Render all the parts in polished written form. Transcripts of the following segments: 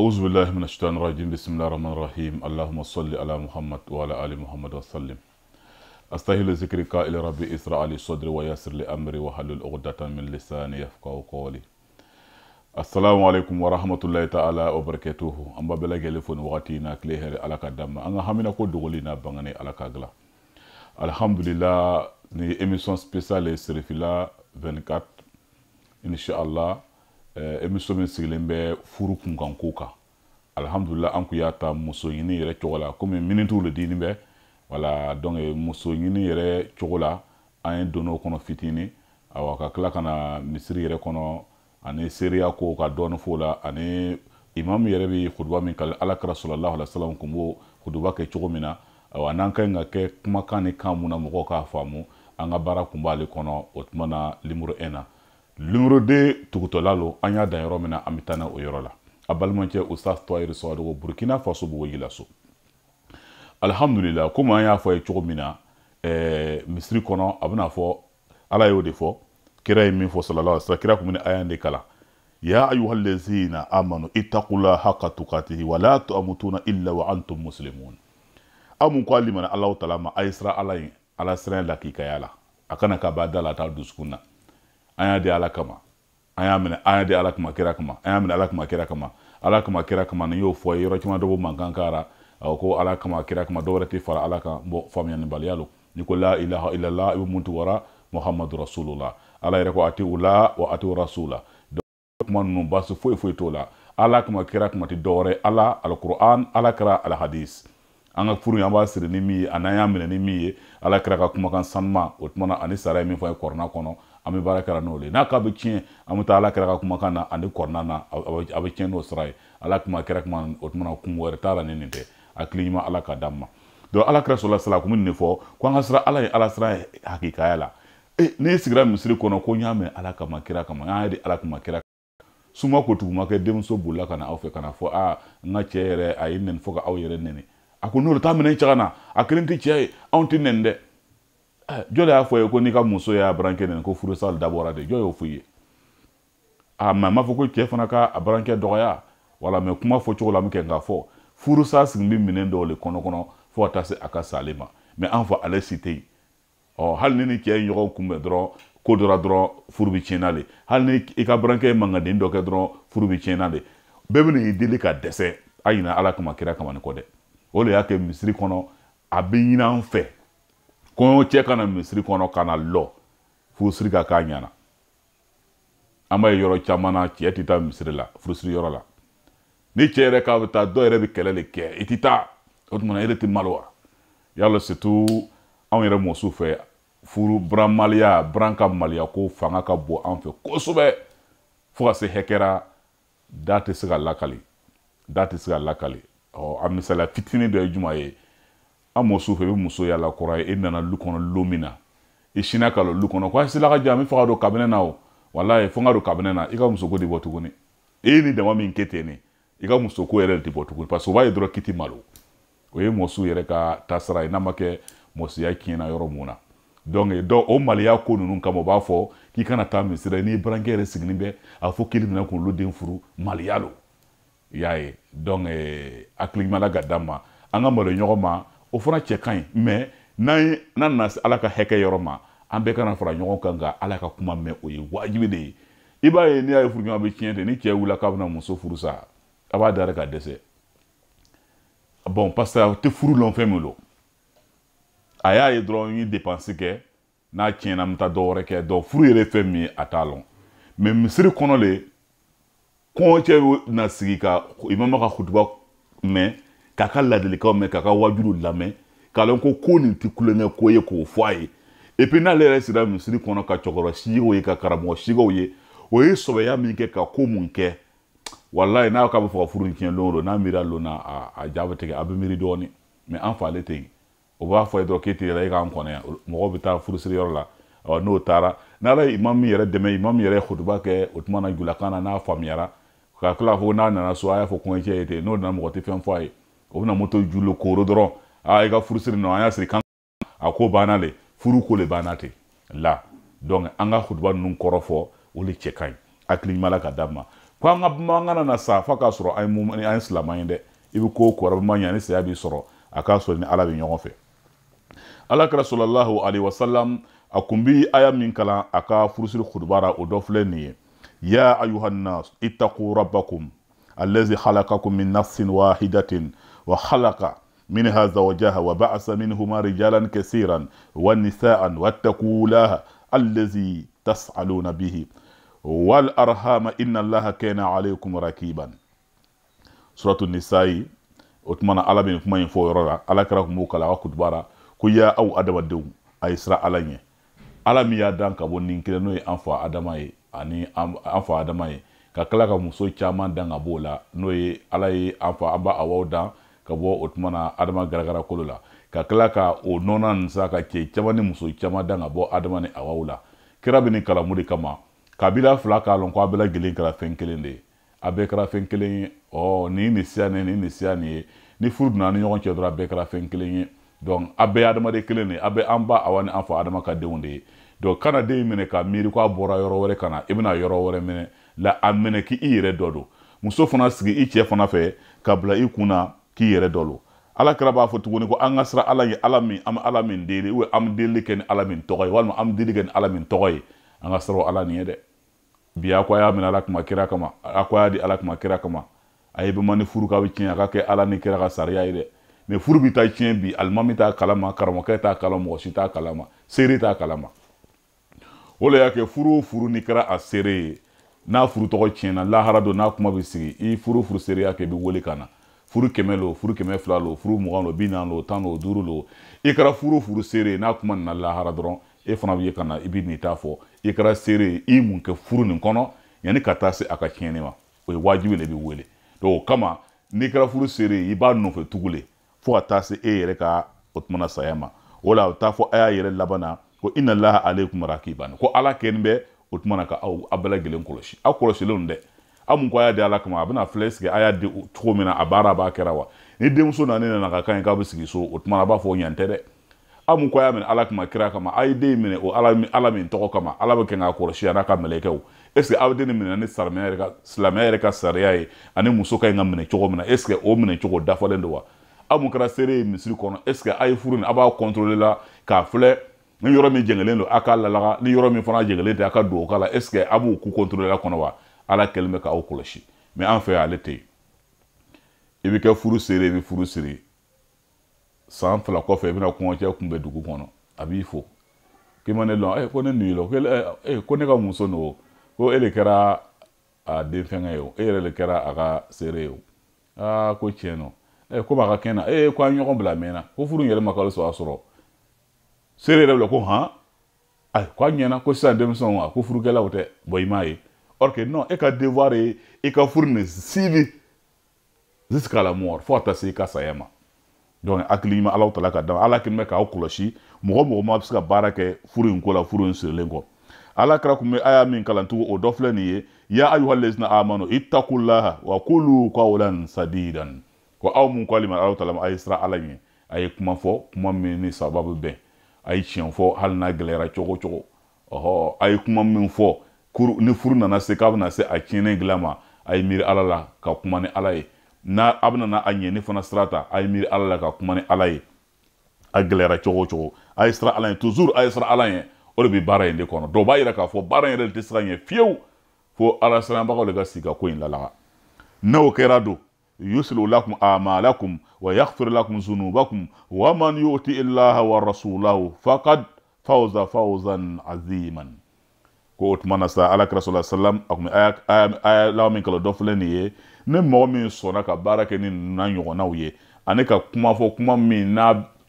أعوذ بالله من الشيطان الرجيم بسم الله الرحمن الرحيم اللهم صل على محمد وعلى آل محمد وسلم أستهل ذكرك إلى ربي إسراء لي صدري ويسر لي أمري وحلل عقدة من لساني يفقهوا قولي السلام عليكم ورحمة الله تعالى وبركاته أما بلا جلفون وقتنا كليه على كدام أنا همنا كودولينا بعني على كغلا الحمد لله ni émission spéciale Serifila 24 inshallah émission min sigilen bɛ furu kunkanko kan alhamdulillah an kun y'a ta muso ɲini yɛrɛ cogo la komi minitiw le dini bɛ voilà donc muso ɲini yɛrɛ cogo la an ye donno kɔnɔ fitini awa ka tila ka na misiri yɛrɛ kɔnɔ ani seereya ko ka dɔɔni fo la ani imam yɛrɛ bɛ khutuba min kali alakira sallallahu alaihi wasallam kun b'o khutuba kɛ cogo min na awa n'an ka ɲi ka kɛ kumakan ni kan mun na mɔgɔw k'a faamu an ka baara kun b'ale kɔnɔ o tuma na numéro 1 na numéro 2 tugutɔla lo an y'a dan yɔrɔ min na an bɛ taa na o yɔrɔ la a balimakɛ Ustaz Tahir Souadogo Burkina Faso b'o Yilaso alhamdulillah komi an y'a fɔ ye cogo min na misiri kɔnɔ a bɛna fɔ ala y'o de fɔ kira ye min fɔ sallallahu alaihi wasallam kira kun bɛ aya de kalan ya ayyuhallazina amanu ittaqullaha haqqa tuqatihi wa la tamutuna illa wa antum muslimun amun ko alimana Allah ta'ala ma aisra ala siran lakikaya la a kana ka ba dala ta dusukun na an y'a di ala kama an y'a minɛ an y'a di ala kama kira kama an y'a minɛ ala kama kira kama ala kama kira kama ni y'o fɔ yɔrɔ caman dɔ b'o mankan kara ko ala kama kira kama dɔ wɛrɛ tɛ fara ala kan bɔ faamuyani baliya lo ni ko la ilaha illallah i bɛ mun wara muhammadu rasulullah ala yɛrɛ ko ati ula wa ati rasula kuma ninnu baasi foyi t'o la ala kama kira kama ti dɔwɛrɛ ala alquran ala kira alhadis an ka furu an b'a siri ni min ye a n'an y'a minɛ ni min ye ala kira ka kumakan sanuma o tuma na ani sara ye min fɔ ye kɔrɔna kɔnɔ an bɛ baara kɛra n'o le n'a k'a bɛ tiɲɛ an bɛ taa ala kira ka kumakan na ani kɔrɔna na a bɛ tiɲɛ n'o sira ye ala kuma kira kuma o tuma na kun wɛrɛ t'a la ni nin tɛ hakili ɲuman ala ka d'an ma donc ala kira sɔrɔla sala kun bɛ nin de fɔ ko an ka sira ala ye ala sira hakikaya la ne sigira misiri kɔnɔ ko n y'a mɛn ala kama kira kama n y'a di ala kama kira suma ko tuguma kɛ denmuso bolila ka na aw fɛ ka na fɔ n ka cɛ yɛrɛ a ye nɛni fɔ ka aw yɛrɛ nɛni a ko n'o t'a minɛ cɛga na a kelen tɛ cɛ ye anw tɛ nɛni dɛ jɔ de y'a fɔ ye ko n'i ka muso y'a barankɛ nɛni ko furusa dabɔra de jɔ y'o f'i ye mɛ a m'a fɔ ko cɛ fana ka a barankɛ dɔgɔya wala mɛ kuma fɔ cogo la min kɛ nka fɔ furusa sigi bɛ minɛn dɔw le kɔnɔ fo ka taa se a ka sa ale ma mɛ an fɔ ale si tɛ yen hali ni cɛ ye ɲɔgɔn kunbɛn dɔrɔn ko dɔra dɔrɔn furu bɛ tiɲɛna le hali ni i ka barankɛ ye mankaden dɔ kɛ dɔrɔn furu bɛ tiɲɛna le bɛɛ bɛ n'i deli ka dɛsɛ a ɲina ala kama kira kama ni kɔ dɛ o de y'a kɛ misiri kɔnɔ a bɛ ɲini an fɛ kɔɲɔ cɛ ka na misiri kɔnɔ ka na lɔ furusiri ka k'a ɲɛna an b'a ye yɔrɔ caman na cɛ tɛ taa misiri la furusiri yɔrɔ la ni cɛ yɛrɛ k'a bɛ taa dɔw yɛrɛ bɛ kɛlɛ de kɛ i tɛ taa o tuma na e de tɛ malo wa yala surtout anw yɛrɛ mɔsiw fɛ furu buranmaliya buran ka maliya ko fanga ka bon an fɛ kosɛbɛ fo ka se hɛkɛra da tɛ se ka lakali a misaliya fitinin dɔ ye juma ye an mɔsiw fɛ i bɛ muso yala kɔrɔ ye e nana lu kɔnɔ lu min na i sinna ka lu kɔnɔ ko a sila ka jan an bɛ fɔ ka don kabinɛ na o walayi fo n ka don kabinɛ na i ka musoko de bɔ tuguni e ye ni dama min kɛ ten ne i ka musoko yɛrɛ de bɔ tuguni parce que o b'a ye dɔrɔn k'i tɛ malo o ye mɔsiw yɛrɛ ka taasira ye n'a ma kɛ mɔsiya tiɲɛna yɔrɔ mun na donc o maliya ko ninnu kama o b'a fɔ k'i kana taa misiri n'i barankɛ yɛrɛ sigilen bɛ a fɔ k'eli minɛ k'olu den furu maliya lo i y'a ye donc hakili ɲuman ka d'an ma an ka malo ɲɔgɔn ma o fana cɛ ka ɲi mais n'an nana se ala ka hakɛ yɔrɔ ma an bɛɛ kana fara ɲɔgɔn kan nka ala ka kuma mɛn o ye wajibi de ye i b'a ye n'i y'a ye furuɲɔgɔn bɛ tiɲɛ de ni cɛ wulila k'a bɛna muso furu sa a b'a da ka dɛsɛ bon parce que a tɛ furu lɔn fɛn min lo a y'a ye dɔrɔn n ye dépense kɛ n'a tiɲɛna n bɛ taa dɔ wɛrɛ kɛ donc furu yɛrɛ fɛn min ye a t'a lɔn mais misiri kɔnɔ le kɔɲɔcɛ na sigi ka imama ka khutuba mɛn k'a ka ladilikanw mɛn k'a ka wajuliw lamɛn k'a lɔn ko nin tɛ kulonkɛ ko ye k'o fɔ a ye et puis n'ale yɛrɛ sira misiri kɔnɔ ka cɛkɔrɔba sigiw ye ka karamɔgɔ sigiw ye o ye sɔbɛya min kɛ ka ko mun kɛ walayi n'a k'a bɛ fɔ ka furu tiɲɛ don o don n'a miiri lo na a ja bɛ tigɛ a bɛ miiri dɔɔni mais an fa ale tɛ yen o b'a fɔ ye dɔrɔn k'e tɛ yɛlɛ e k'an kɔnɔ yan mɔgɔw bɛ taa furusiri yɔrɔ la n'o taara n'ala ye imam min yɛrɛ dɛmɛ imam yɛrɛ ye khutuba kɛ o tuma na julakan na n'a faamuyara ka tila fɔ n'a nana so a y'a fɔ kɔɲɔcɛ ye ten n'o nana mɔgɔ tɛ fɛn fɔ a ye o bɛna moto julo kooro dɔrɔn i ka furusiri nɔ an y'a siri kan a ko banna le furu ko le banna ten la donc an ka khutuba ninnu kɔrɔ fɔ o le cɛ ka ɲi hakili ɲuman ka d'an ma ko an ka bamanankan na sa f'a k'a sɔrɔ an ye silamɛ ye dɛ i bɛ ko kɔrɔbama ɲa ni saya b'i sɔrɔ a k'a sɔrɔ ni ala bɛ ɲɔgɔn fɛ alakira sallallahu alaihi wasallam a kun bi aya min kalan a ka furusiri khutbara o dɔ filɛ nin ye ya ayuhan nas ittaqu rabbakum allazi khalaqakum min nafsin wahidatin wa khalaqa منها زوجها وبعث منهما رجالا كثيرا ونساء واتقوا الله الذي تسألون به والأرحام إن الله كان عليكم رقيبا سورة النساء أتمنى على من كما ينفورا على كراكم وكلا كتبارا كويا أو أدم الدو أيسرا على ala mi ya dan ka bɔ nin kelen n'o ye an fa adama ye ani an fa adama ye ka kila ka muso caman dan ka b'o la n'o ye ala ye an fa an ba awaw dan ka bɔ o tuma na adama garagara kolo la ka kila ka o nɔnɔ nin sa ka cɛ caman ni muso caman dan ka bɔ adama ni awaw la kira bɛ nin kalamu de kama kabila fila k'a lɔn ko a bɛɛ lajɛlen kɛra fɛn kelen de ye a bɛɛ kɛra fɛn kelen ye nin ni siya nin ni siya nin ye ni furu donna ni ɲɔgɔn cɛ dɔrɔn a bɛɛ kɛra fɛn kelen ye donc a bɛɛ ye adamaden kelen de ye a bɛɛ an ba awa ni an fa adama ka denw de ye donc kana den minɛ ka miiri ko a bɔra yɔrɔ wɛrɛ ka na i bɛna yɔrɔ wɛrɛ minɛ la a minɛ k'i yɛrɛ dɔ don muso fana sigi i cɛ fana fɛ ka bila i kunna k'i yɛrɛ dɔ don ala kira b'a fɔ tuguni ko an ka siran ala ye ala min an bɛ ala min deli ou an bɛ deli kɛ ni ala min tɔgɔ ye walima an bɛ deli kɛ ni ala min tɔgɔ ye an ka siran ala nin ye dɛ bi a ko a y'a minɛ ala kuma kira kama a ko a y'a di ala kuma kira kama a ye bɛma ni furu ka bɛ tiɲɛ a ka kɛ ala ni kira ka sariya ye dɛ mais furu bi taa tiɲɛ bi alimami t'a kalama karamɔgɔkɛ t'a kalama mɔgɔ si t'a kalama seere t'a kalama o le y'a kɛ furu o furu ni kɛra a seere ye n'a furu tɔgɔ tiɲɛna lahara don n'a kuma bɛ sigi i furu seereya kɛ i bɛ wele ka na furu 100 lo furu 200 lo furu 20 lo 40 lo 10 lo 5 lo i kɛra furu seere ye n'a kuma nana lahara dɔrɔn e fana bɛ ye ka na i bɛ nin t'a fɔ i kɛra seere ye i mun kɛ furu nin kɔnɔ yanni ka taa se a ka tiɲɛni ma o ye wajibi de i bɛ wele donc o kama n'i kɛra furu seere ye i b'a nɔfɛ tugu le fo ka taa se e yɛrɛ ka o tumana saya ma o la o t'a fɔ a y'a yɛrɛ laban na ko inna allaha alaykum raqiban ko ala kɛnin bɛ o tumana ka aw bɛɛ lajɛlen kɔlɔsi aw kɔlɔsilenw dɛ aw mun ko a y'a di ala kama a bɛna filɛ sigi a y'a di cogo min na a baara b'a kɛra wa ni denmuso nana nana ka kan ye k'a bɛ sigi so o tumana a b'a fɔ o ɲan tɛ dɛ aw mun ko a y'a minɛ ala kama kira kama a ye den minɛ o ala min tɔgɔ kama ala bɛ kɛ k'a kɔlɔsi a n'a ka mɛlɛkɛw est ce que aw den minɛ ni silamɛya yɛrɛ ka sariya ye ani muso ka ɲi ka minɛ cogo min na est ce que o minɛ cogo dafalen don wa aw mun kɛra seere ye misiri kɔnɔ est ce que a ye furu nin a b'a contrôler la k'a filɛ ni yɔrɔ min jɛngɛlen don a k'a lalaga ni yɔrɔ min fana jɛngɛlen tɛ a ka don o k'a la est ce que a b'o ku contrôler la kɔnɔ wa ala kɛlen bɛ k'aw kɔlɔsi mais an fɛ yan ale tɛ yen i bɛ kɛ furu seere i bɛ furu siri san 2 kɔfɛ i bɛna kɔɲɔcɛ kunbɛn dugu kɔnɔ a b'i fo k'i ma ne dɔn ko ne nin la ko ne ka muso n'o ko e de kɛra a den fɛngɛ ye o e yɛrɛ de kɛra a ka seere ye o ko tiɲɛ no ko b'a ka kɛnɛ na ko an ɲɔgɔn bila mɛnna ko furu in yɛrɛ ma kalo sɔrɔ seere yɛrɛ bila ko han ko a ɲɛna ko sisan denmisɛnw a ko furukɛlaw tɛ bon i m'a ye or que non e ka devoir ye i ka furu nin suivi jusqu'à la mort fo ka taa se i ka saya ma donc hakili ɲuman alaw tala ka d'a ma ala kɛlen bɛ k'aw kɔlɔsi mɔgɔ ma bɛ se ka baara kɛ furu in ko la furu in sirilen kɔ ala kɛra kun bɛ aya min kalan tugun o dɔ filɛ nin ye ya ayyuhallazina amanu ittaqullaha wa qulu qawlan sadidan ko aw mun ko alima alaw tala a ye siran ala ɲɛ a ye kuma fɔ kuma min ni sababu bɛn a ye tiɲɛ fɔ hali n'a gɛlɛyara cogo o cogo a ye kuma min fɔ ni furu nana se k'a bɛna se a tiɲɛnen dilan ma a ye miiri ala la ka kuma ni ala ye n'a a bɛna a ɲɛni fana sira ta a ye miiri ala la ka kuma ni ala ye a gɛlɛyara cogo o cogo a ye siran ala ɲɛ toujours a ye siran ala ɲɛ o de bɛ baara in de kɔnɔ dɔw b'a yira k'a fɔ baara in yɛrɛ de tɛ se ka ɲɛ fiyewu fo ala siranbagaw de ka sigi ka ko in lalaga n'o kɛra don yuslu lakum amalakum wa yaghfir lakum zunubakum wa man yu'ti illaha wa rasulahu faqad fawza fawzan aziman ko o tuma na sa alakira sallallahu alaihi wasallam a kun bɛ aya laban min kalan dɔ filɛ nin ye ni mɔgɔ min sɔnna ka baara kɛ ni n'a ɲɔgɔnnaw ye ani ka kuma fɔ kuma min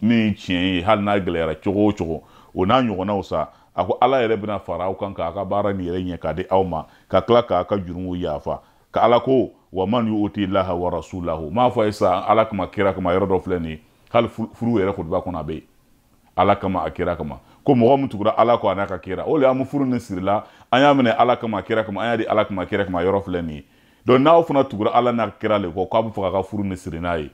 min tiɲɛ ye hali n'a gɛlɛyara cogo o cogo o n'a ɲɔgɔnnaw sa a ko ala yɛrɛ bɛna fara aw kan k'a ka baara nin yɛrɛ ɲɛ k'a di aw ma ka tila k'a ka jurumu yafa ka ala ko wa man yu'ti illaha wa rasulahu m'a fɔ a ye sa ala kama kira kama yɔrɔ dɔ filɛ nin ye hali furu yɛrɛ kutuba kɔnɔ a bɛ yen ala kama a kira kama ko mɔgɔ min tugura ala ko a n'a ka kira o le an furu ni sirila an y'a minɛ ala kama kira kama an y'a di ala kama kira kama yɔrɔ filɛ nin ye donc n'aw fana tugura ala n'a kira le kɔ k'a bɛ fɔ k'a ka furu ni siri n'a ye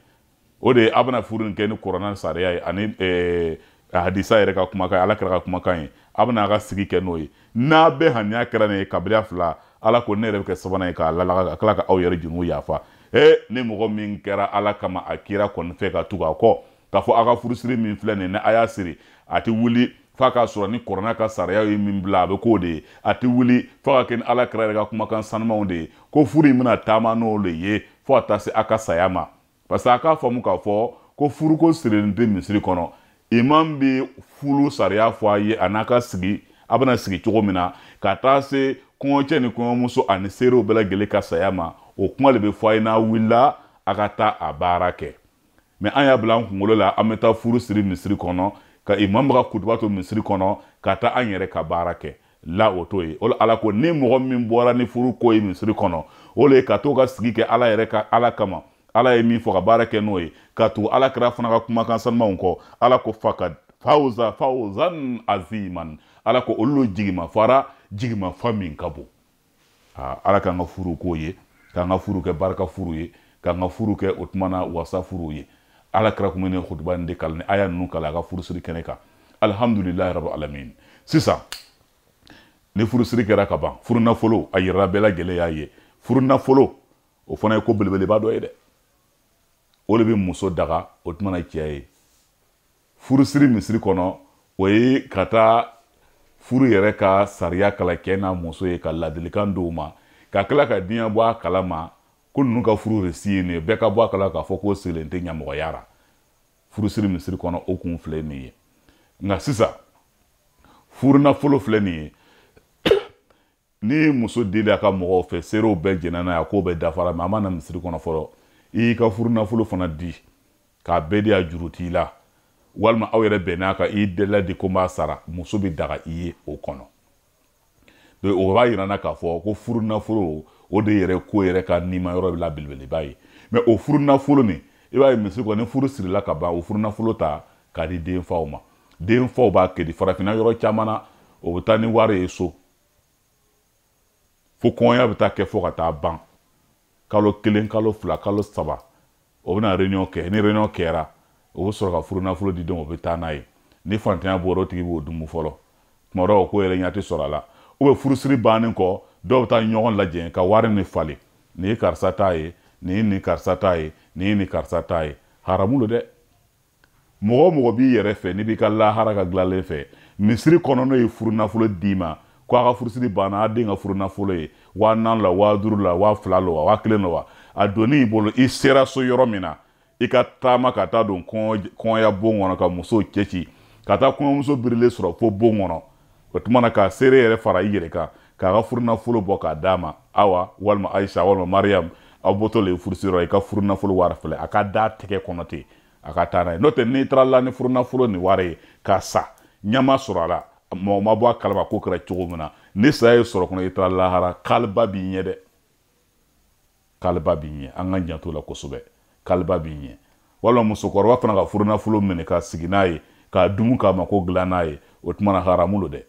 o de ye a bɛna furu nin kɛ ni kuranɛ sariya ye ani hadisa yɛrɛ ka kumakan ye ala kira ka kumakan ye a bɛna a ka sigi kɛ n'o ye n'a bɛɛ haniya kɛra nin ye kabila fila ala ko ne yɛrɛ bɛ kɛ sabanan ye k'a lalaga ka tila ka aw yɛrɛ jurumu yafa ni mɔgɔ min kɛra ala kama a kira kɔni fɛ ka tugu a kɔ k'a fɔ aw ka furusiri min filɛ nin ye ni a y'a siri a tɛ wuli f'a k'a sɔrɔ ni kɔrɔna ka sariya ye min bila a bɛ k'o de ye a tɛ wuli f'a ka kɛ ni ala kira yɛrɛ ka kumakan sanumanw de ye ko furu in bɛna taama n'o de ye fo ka taa se a ka saya ma parce que a k'a faamu k'a fɔ ko furuko sirilen tɛ misiri kɔnɔ imam bɛ furu sariya fɔ a ye a n'a ka sigi a bɛna sigi cogo min na ka taa se kɔɲɔcɛ ni kɔɲɔmuso ani seerew bɛɛ lajɛlen ka saya ma o kuma de bɛ fɔ a ye n'a wulila a ka taa a baara kɛ mɛ an y'a bila an kunkolo la an bɛ taa furu siri misiri kɔnɔ ka imam ka kutuba to misiri kɔnɔ ka taa an yɛrɛ ka baara kɛ la o to ye o la ala ko ni mɔgɔ min bɔra ni furu ko ye misiri kɔnɔ o le ka to ka sigi kɛ ala yɛrɛ ka ala kama ala ye min fɔ ka baara kɛ n'o ye ka tugu ala kira fana ka kumakan sanumanw kɔ ala ko fawzan aziman ala ko olu jigima fara jigima fa min ka bon ala k'an ka furu ko ye k'an ka furu kɛ barika furu ye k'an ka furu kɛ o tumana wasa furu ye ala kira kun bɛ ne kutuba in de kalan ni aya ninnu kalan a ka furusiri kɛnɛ kan alhamdulilayi rabbil alamin sisan ni furusiri kɛra ka ban furu nafolo a yirala bɛɛ lajɛlen y'a ye furu nafolo o fana ye ko belebeleba dɔ ye dɛ o de bɛ muso daga o tumana cɛ ye furusiri misiri kɔnɔ o ye ka taa furu yɛrɛ ka sariya kala cɛ n'a muso ye ka ladilikan d'u ma ka tila ka diɲɛ bɔ a kala ma ko ninnu ka furu resi ye nin ye bɛɛ ka bɔ a kala k'a fɔ k'o sigilen tɛ ɲamɔgɔya ra furusiri misiri kɔnɔ o kun filɛ nin ye nka sisan furu nafolo filɛ nin ye ni muso dili a ka mɔgɔw fɛ seerew bɛɛ jɛnna n'a ye k'o bɛ dafara mɛ a ma na misiri kɔnɔ fɔlɔ i y'i ka furu nafolo fana di k'a bɛɛ di a juru t'i la walima aw yɛrɛ bɛnn'a kan i delila di ko n b'a sara muso bɛ daga i ye o kɔnɔ o b'a yirana k'a fɔ ko furu nafolo o de yɛrɛ ko yɛrɛ ka nima yɔrɔ la belebeleba ye mɛ o furu nafolo nin i b'a ye misiri kɔnɔ ni furu sirila ka ban o furu nafolo ta k'a di denfaw ma denfaw b'a kɛ di farafinna yɔrɔ caman na o bɛ taa ni wari ye so fo kɔɲɔya bɛ taa kɛ fo ka taa ban kalo 1 kalo 2 kalo 3 o bɛna réunion kɛ ni réunion kɛra o bɛ sɔrɔ ka furu nafolo di den o bɛ taa n'a ye ni fantanya bɔra o tigi b'o dumu fɔlɔ tuma dɔw ko yɛrɛ ɲɛ tɛ sɔrɔ a la furusiri bannen kɔ dɔw bɛ taa ɲɔgɔn lajɛ ka wari ni falen nin ye karisa ta ye nin ye nin karisa ta ye nin ye nin karisa ta ye haramu lo dɛ mɔgɔ o mɔgɔ b'i yɛrɛ fɛ n'i b'i ka lahara ka dilanlen fɛ misiri kɔnɔ n'o ye furu nafolo d'i ma ko a ka furusiri banna a den ka furu nafolo ye 4,000 la 5,000 la 2,000 la wa 1,000 la wa a donni i bolo i sera so yɔrɔ min na i ka taama ka taa don kɔɲɔya bon kɔnɔ ka musow cɛci ka taa kɔɲɔmuso birilen sɔrɔ fo bon kɔnɔ o tuma na ka seere yɛrɛ fara i yɛrɛ kan k'a ka furu nafolo bɔ k'a d'a ma awa walima ayisa walima mariam aw bɔtɔ le furusiri la i ka furu nafolo wari filɛ a ka da tɛgɛ kɔnɔ ten a ka taa n'a ye n'o tɛ n'i taara la ni furu nafolo ni wari ye k'a sa ɲama sɔrɔ a la mɔgɔ ma bɔ a kalama ko kɛra cogo min na ni saya ye sɔrɔ kɔnɔ i taara lahara kaliba b'i ɲɛ dɛ kaliba b'i ɲɛ an ka janto la kosɛbɛ kaliba b'i ɲɛ walima musokɔrɔba fana ka furu nafolo minɛ ka sigi n'a ye k'a dumu k'a ma ko dilan n'a ye o tuma na haramu lo dɛ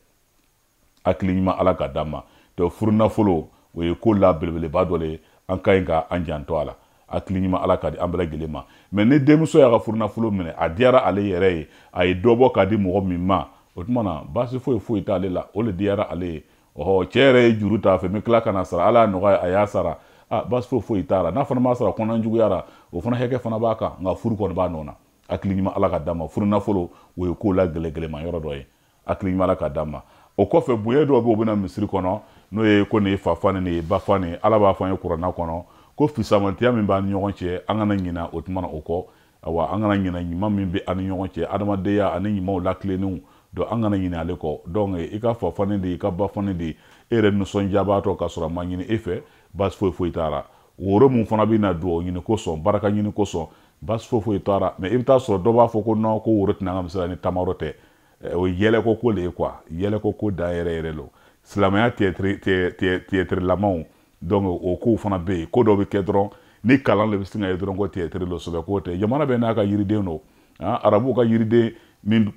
hakili ɲuman ala ka d'a ma donc furu nafolo o ye ko la belebeleba dɔ le an ka ɲi ka an janto a la hakili ɲuman ala ka di an bɛɛ lajɛlen ma mɛ ni denmuso y'a ka furu nafolo minɛ a diyara ale yɛrɛ ye a ye dɔ bɔ k'a di mɔgɔ min ma o tuma na baasi foyi t'ale la o le diyara ale ye ɔhɔ cɛ yɛrɛ ye juru t'a fɛ n bɛ tila ka na sara ala y'a nɔgɔya a y'a sara baasi foyi t'a la n'a fana m'a sara kɔnɔna juguyara o fana hakɛ fana b'a kan nka furu kɔni b'a nɔ na hakili ɲuman ala ka d'a ma furu nafolo o ye ko la gɛlɛgɛlɛma yɔrɔ dɔ ye hakili ɲuman ala ka d'a ma o kɔfɛ bonya dɔw bɛ o bɛna misiri kɔnɔ n'o ye ko nin ye fa fa nin ye ba fa nin ala b'a fɔ an ye kuranna kɔnɔ ko fisamantiya min b'an ni ɲɔgɔn cɛ an kana ɲina o tuma na o kɔ awa an kana ɲina ɲuman min bɛ an ni ɲɔgɔn cɛ adamadenya ani ɲumanw latilennenw donc an kana ɲina ale kɔ donc i ka fa fa nin de i ka ba fa nin de e yɛrɛ nisɔndiyabaatɔ ka sɔrɔ a ma ɲini e fɛ baasi foyi t'a la woro mun fana bɛ na dugawu ɲini kosɔn baraka ɲini kosɔn baasi foyi t'a la mɛ i bɛ taa sɔrɔ dɔ b'a fɔ ko non ko woro tɛna an ka misala ni taamaro tɛ o ye yɛlɛko ko de ye quoi yɛlɛko ko da yɛrɛ lo silamɛya tiyɛtirilamanw donc o kow fana bɛ yen ko dɔ bɛ kɛ dɔrɔn ni kalan de bɛ sin ka ye dɔrɔn ko tiyɛtiri lo sɛbɛ k'o tɛ jamana bɛ n'a ka yiriden do arabuw ka yiriden min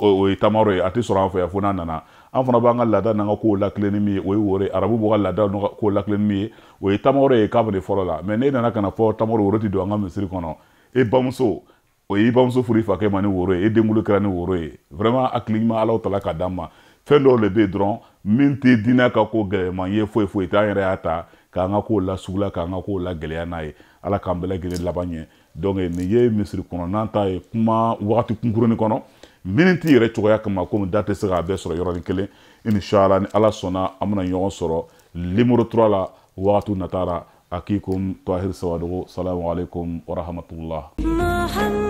o ye taamaro ye a tɛ sɔrɔ an fɛ yan fo n'a nana an fana b'an ka laada n'an ka kow lakilen ni min ye o ye woro ye arabuw b'u ka laada n'u ka kow lakilen ni min ye o ye taamaro ye kabini fɔlɔ la mɛ n'e nana ka na fɔ taamaro woro ti don an ka misiri kɔnɔ e bamuso o ye i bamuso furu i fakɛ ma ni woro ye e denkulu kɛra ni woro ye vraiment hakili ɲuman ala tala ka d'an ma fɛn dɔw le bɛ yen dɔrɔn min tɛ diinɛ ka ko gɛlɛman ye foyi foyi t'an yɛrɛ y'a ta k'an ka kow la sugu la k'an ka kow la gɛlɛya n'a ye ala k'an bɛɛ lajɛlen laban ɲɛ donc nin ye misiri kɔnɔnan ta ye kuma wagati kunkurunin kɔnɔ miniti yɛrɛ cogoya kama komi da tɛ se k'a bɛɛ sɔrɔ yɔrɔnin kelen inshallah ni ala sɔnna an bɛna ɲɔgɔn sɔrɔ numéro 3 la wagati nata la akikum Tahir Sawadogo salamu alaikum wa rahmatullah.